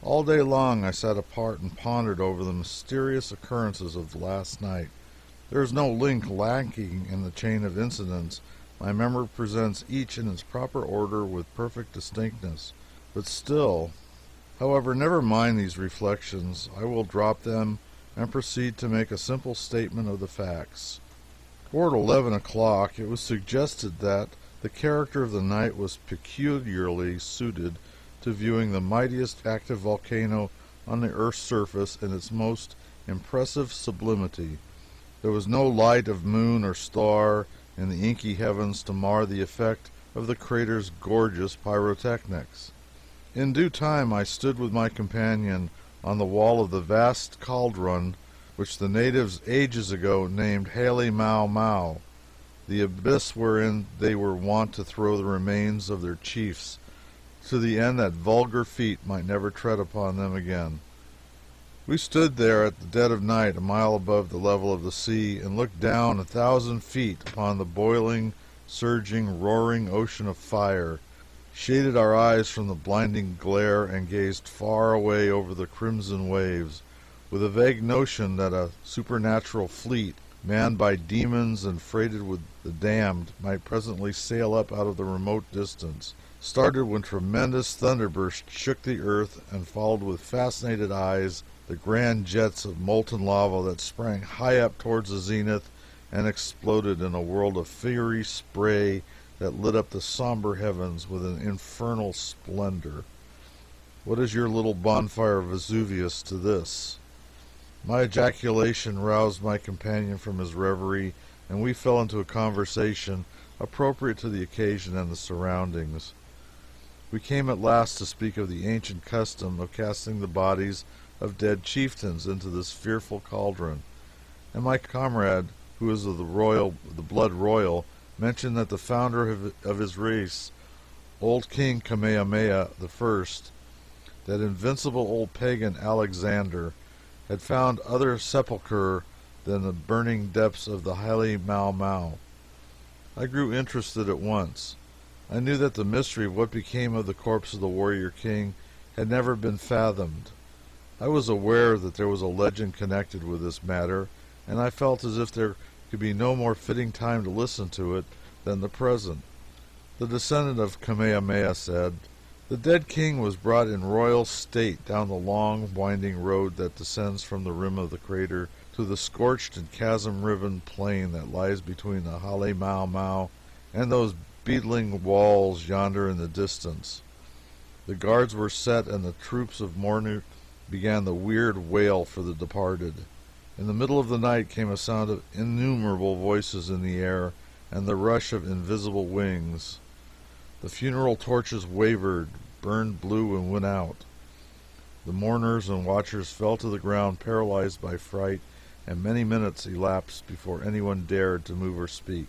All day long I sat apart and pondered over the mysterious occurrences of the last night. There is no link lacking in the chain of incidents. My memory presents each in its proper order with perfect distinctness. But still, however, never mind these reflections. I will drop them and proceed to make a simple statement of the facts. Toward 11 o'clock it was suggested that the character of the night was peculiarly suited to viewing the mightiest active volcano on the earth's surface in its most impressive sublimity. There was no light of moon or star in the inky heavens to mar the effect of the crater's gorgeous pyrotechnics. In due time I stood with my companion on the wall of the vast cauldron which the natives ages ago named Haley Mau Mau, the abyss wherein they were wont to throw the remains of their chiefs, to the end that vulgar feet might never tread upon them again. We stood there at the dead of night, a mile above the level of the sea, and looked down 1,000 feet upon the boiling, surging, roaring ocean of fire, shaded our eyes from the blinding glare, and gazed far away over the crimson waves, with a vague notion that a supernatural fleet, manned by demons and freighted with the damned, might presently sail up out of the remote distance. Started when tremendous thunderbursts shook the earth, and followed with fascinated eyes the grand jets of molten lava that sprang high up towards the zenith and exploded in a world of fiery spray that lit up the somber heavens with an infernal splendor. What is your little bonfire of Vesuvius to this? My ejaculation roused my companion from his reverie, and we fell into a conversation appropriate to the occasion and the surroundings. We came at last to speak of the ancient custom of casting the bodies of dead chieftains into this fearful cauldron, and my comrade, who is of the blood royal, mentioned that the founder of his race, old King Kamehameha the First, that invincible old pagan Alexander, had found other sepulchre than the burning depths of the Haley Mau Mau. I grew interested at once. I knew that the mystery of what became of the corpse of the warrior king had never been fathomed. I was aware that there was a legend connected with this matter, and I felt as if there could be no more fitting time to listen to it than the present. The descendant of Kamehameha said, "The dead king was brought in royal state down the long, winding road that descends from the rim of the crater to the scorched and chasm-riven plain that lies between the Haley Mau Mau and those beetling walls yonder in the distance. The guards were set, and the troops of mourners began the weird wail for the departed. In the middle of the night came a sound of innumerable voices in the air, and the rush of invisible wings. The funeral torches wavered, burned blue, and went out. The mourners and watchers fell to the ground paralyzed by fright, and many minutes elapsed before anyone dared to move or speak,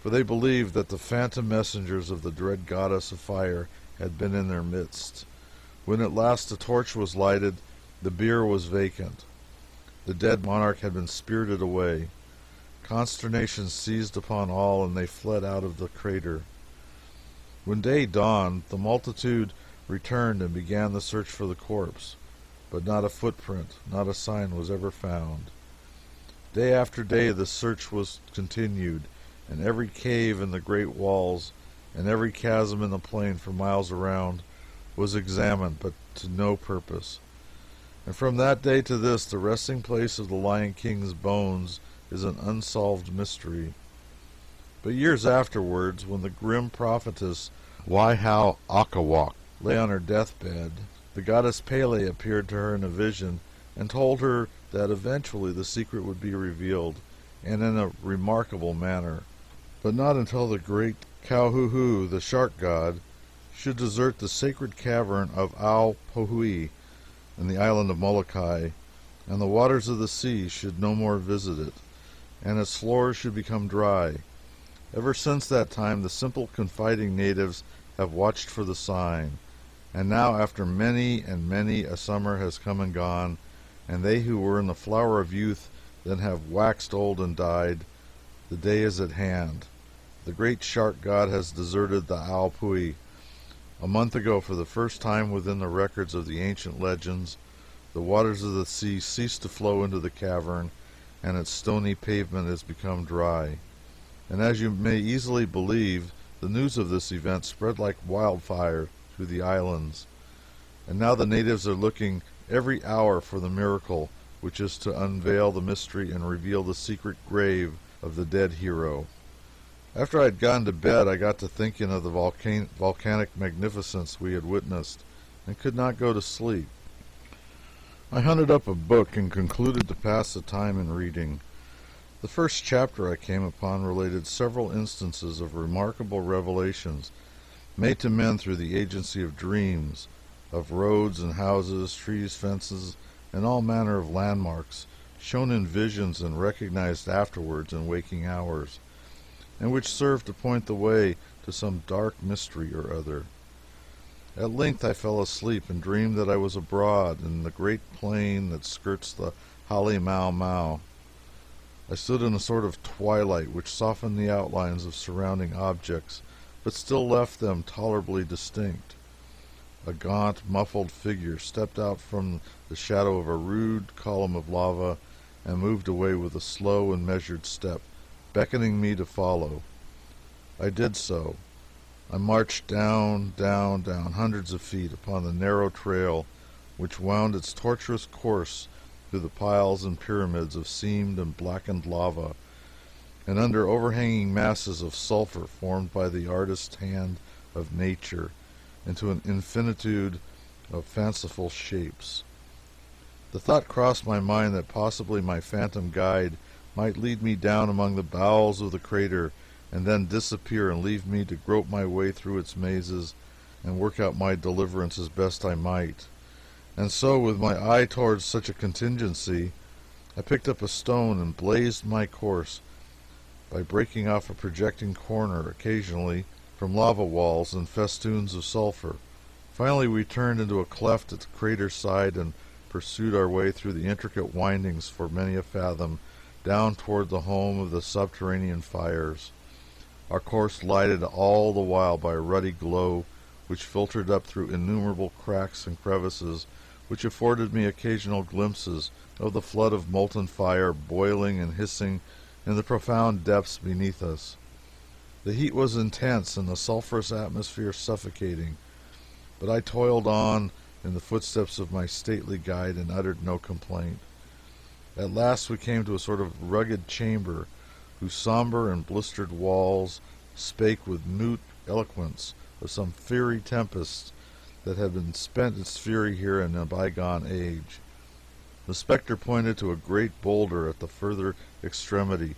for they believed that the phantom messengers of the dread goddess of fire had been in their midst. When at last the torch was lighted, the bier was vacant. The dead monarch had been spirited away. Consternation seized upon all, and they fled out of the crater. When day dawned, the multitude returned and began the search for the corpse, but not a footprint, not a sign was ever found. Day after day the search was continued, and every cave in the great walls, and every chasm in the plain for miles around, was examined, but to no purpose. And from that day to this, the resting place of the Lion King's bones is an unsolved mystery. But years afterwards, when the grim prophetess Waiho Akawak lay on her deathbed, the goddess Pele appeared to her in a vision and told her that eventually the secret would be revealed, and in a remarkable manner, but not until the great Kauhuhu, the shark god, should desert the sacred cavern of Ao-Pohui in the island of Molokai, and the waters of the sea should no more visit it, and its floors should become dry. Ever since that time the simple confiding natives have watched for the sign, and now after many and many a summer has come and gone, and they who were in the flower of youth then have waxed old and died, the day is at hand. The great shark god has deserted the Aopui A month ago, for the first time within the records of the ancient legends, the waters of the sea ceased to flow into the cavern, and its stony pavement has become dry. And as you may easily believe, the news of this event spread like wildfire through the islands. And now the natives are looking every hour for the miracle, which is to unveil the mystery and reveal the secret grave of the dead hero. After I had gone to bed, I got to thinking of the volcanic magnificence we had witnessed, and could not go to sleep. I hunted up a book and concluded to pass the time in reading. The first chapter I came upon related several instances of remarkable revelations made to men through the agency of dreams, of roads and houses, trees, fences, and all manner of landmarks, shown in visions and recognized afterwards in waking hours, and which served to point the way to some dark mystery or other. At length I fell asleep and dreamed that I was abroad in the great plain that skirts the Hale Mau Mau. I stood in a sort of twilight which softened the outlines of surrounding objects, but still left them tolerably distinct. A gaunt, muffled figure stepped out from the shadow of a rude column of lava and moved away with a slow and measured step, beckoning me to follow. I did so. I marched down, hundreds of feet upon the narrow trail which wound its tortuous course through the piles and pyramids of seamed and blackened lava, and under overhanging masses of sulphur formed by the artist's hand of nature into an infinitude of fanciful shapes. The thought crossed my mind that possibly my phantom guide might lead me down among the bowels of the crater and then disappear and leave me to grope my way through its mazes and work out my deliverance as best I might. And so, with my eye towards such a contingency, I picked up a stone and blazed my course by breaking off a projecting corner occasionally from lava walls and festoons of sulphur. Finally we turned into a cleft at the crater's side and pursued our way through the intricate windings for many a fathom down toward the home of the subterranean fires. Our course lighted all the while by a ruddy glow which filtered up through innumerable cracks and crevices, which afforded me occasional glimpses of the flood of molten fire boiling and hissing in the profound depths beneath us. The heat was intense and the sulphurous atmosphere suffocating, but I toiled on in the footsteps of my stately guide and uttered no complaint. At last we came to a sort of rugged chamber, whose somber and blistered walls spake with mute eloquence of some fiery tempest that had been spent its fury here in a bygone age. The spectre pointed to a great boulder at the further extremity,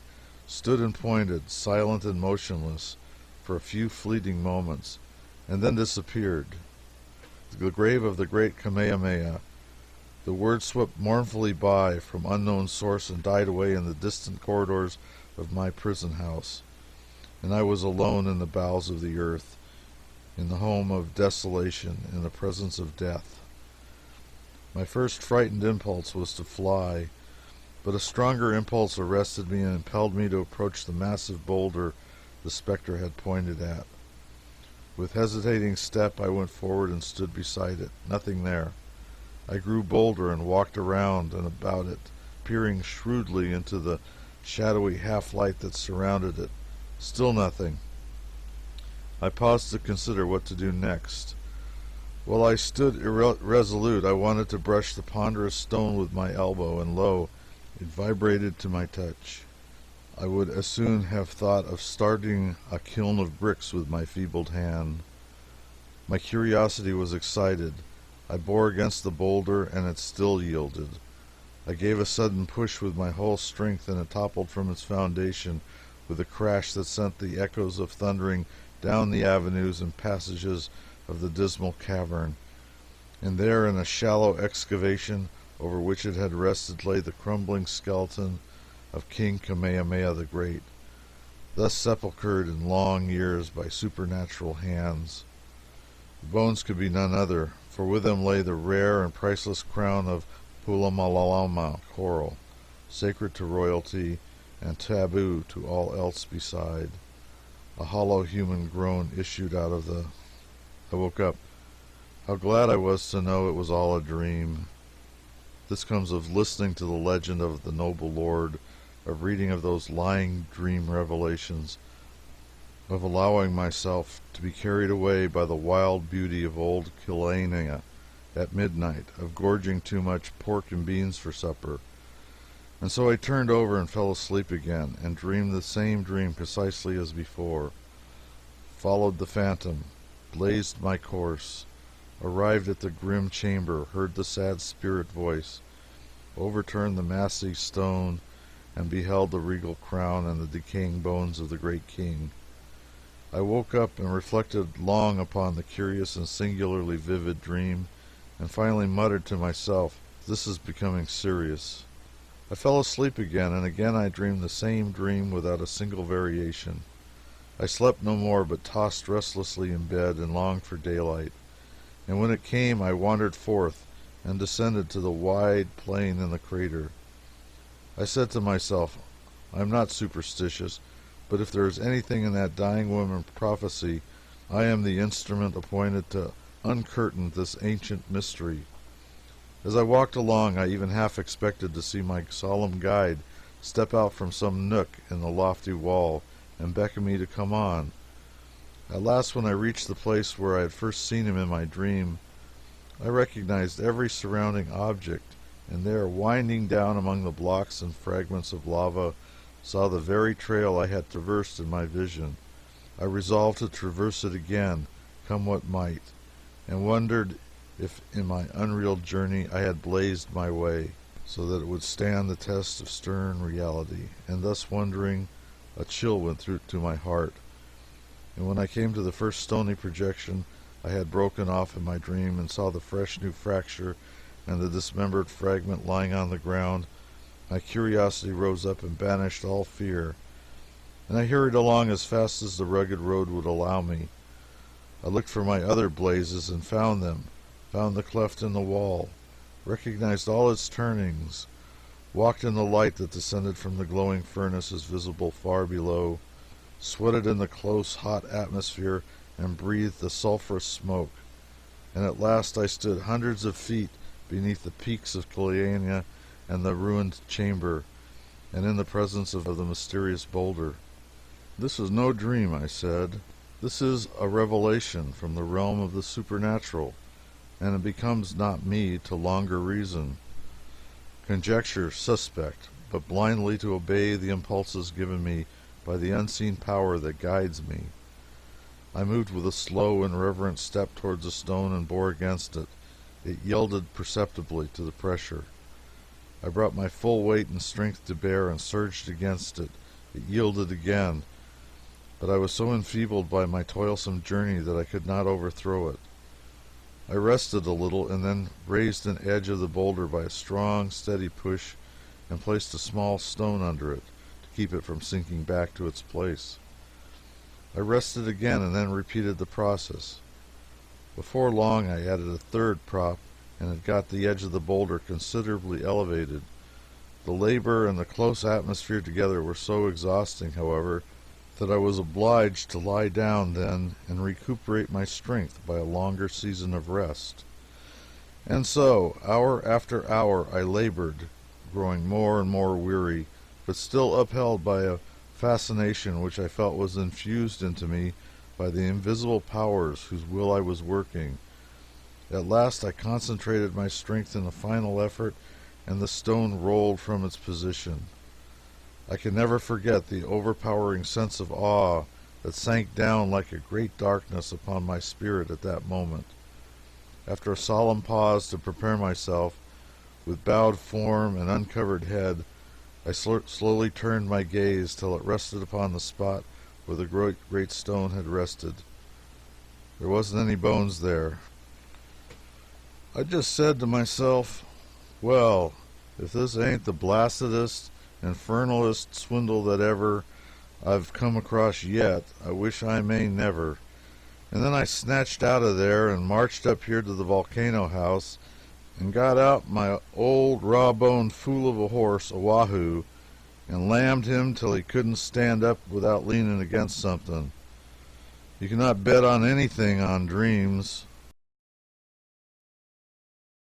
stood and pointed, silent and motionless, for a few fleeting moments, and then disappeared. The grave of the great Kamehameha. The word swept mournfully by from unknown source and died away in the distant corridors of my prison house, and I was alone in the bowels of the earth, in the home of desolation, in the presence of death. My first frightened impulse was to fly, but a stronger impulse arrested me and impelled me to approach the massive boulder the spectre had pointed at. With hesitating step I went forward and stood beside it. Nothing there. I grew bolder and walked around and about it, peering shrewdly into the shadowy half-light that surrounded it. Still nothing. I paused to consider what to do next. While I stood irresolute, I wanted to brush the ponderous stone with my elbow, and lo, it vibrated to my touch. I would as soon have thought of starting a kiln of bricks with my feebled hand. My curiosity was excited. I bore against the boulder, and it still yielded. I gave a sudden push with my whole strength, and it toppled from its foundation with a crash that sent the echoes of thundering down the avenues and passages of the dismal cavern. And there, in a shallow excavation over which it had rested, lay the crumbling skeleton of King Kamehameha the Great, thus sepulchred in long years by supernatural hands. The bones could be none other, for with them lay the rare and priceless crown of Pulamalalama coral, sacred to royalty and taboo to all else beside. A hollow human groan issued out of the... I woke up. How glad I was to know it was all a dream. This comes of listening to the legend of the noble lord, of reading of those lying dream revelations, of allowing myself to be carried away by the wild beauty of old Kamehameha at midnight, of gorging too much pork and beans for supper. And so I turned over and fell asleep again, and dreamed the same dream precisely as before. Followed the phantom, blazed my course, arrived at the grim chamber, heard the sad spirit voice, overturned the massy stone, and beheld the regal crown and the decaying bones of the great king. I woke up and reflected long upon the curious and singularly vivid dream, and finally muttered to myself, "This is becoming serious." I fell asleep again, and again I dreamed the same dream without a single variation. I slept no more, but tossed restlessly in bed and longed for daylight. And when it came, I wandered forth and descended to the wide plain in the crater. I said to myself, I am not superstitious, but if there is anything in that dying woman's prophecy, I am the instrument appointed to uncurtain this ancient mystery. As I walked along, I even half expected to see my solemn guide step out from some nook in the lofty wall and beckon me to come on. At last, when I reached the place where I had first seen him in my dream, I recognized every surrounding object, and there, winding down among the blocks and fragments of lava, saw the very trail I had traversed in my vision. I resolved to traverse it again, come what might, and wondered if in my unreal journey I had blazed my way, so that it would stand the test of stern reality. And thus wondering, a chill went through to my heart, and when I came to the first stony projection I had broken off in my dream, and saw the fresh new fracture and the dismembered fragment lying on the ground, my curiosity rose up and banished all fear, and I hurried along as fast as the rugged road would allow me. I looked for my other blazes and found them, found the cleft in the wall, recognized all its turnings, walked in the light that descended from the glowing furnaces visible far below, sweated in the close, hot atmosphere, and breathed the sulphurous smoke. And at last I stood hundreds of feet beneath the peaks of Kamehameha and the ruined chamber, and in the presence of the mysterious boulder. "This is no dream," I said. "This is a revelation from the realm of the supernatural, and it becomes not me to longer reason, conjecture, suspect, but blindly to obey the impulses given me by the unseen power that guides me." I moved with a slow and reverent step towards the stone and bore against it. It yielded perceptibly to the pressure. I brought my full weight and strength to bear and surged against it. It yielded again, but I was so enfeebled by my toilsome journey that I could not overthrow it. I rested a little, and then raised an edge of the boulder by a strong, steady push, and placed a small stone under it to keep it from sinking back to its place. I rested again, and then repeated the process. Before long I added a third prop, and had got the edge of the boulder considerably elevated. The labor and the close atmosphere together were so exhausting, however, that I was obliged to lie down then and recuperate my strength by a longer season of rest. And so, hour after hour, I labored, growing more and more weary, but still upheld by a fascination which I felt was infused into me by the invisible powers whose will I was working. At last I concentrated my strength in a final effort, and the stone rolled from its position. I can never forget the overpowering sense of awe that sank down like a great darkness upon my spirit at that moment. After a solemn pause to prepare myself, with bowed form and uncovered head, I slowly turned my gaze till it rested upon the spot where the great stone had rested. There wasn't any bones there. I just said to myself, well, if this ain't the blastedest, infernalest swindle that ever I've come across yet, I wish I may never. And then I snatched out of there and marched up here to the volcano house and got out my old raw-boned fool of a horse, Oahu, and lammed him till he couldn't stand up without leaning against something. You cannot bet on anything on dreams.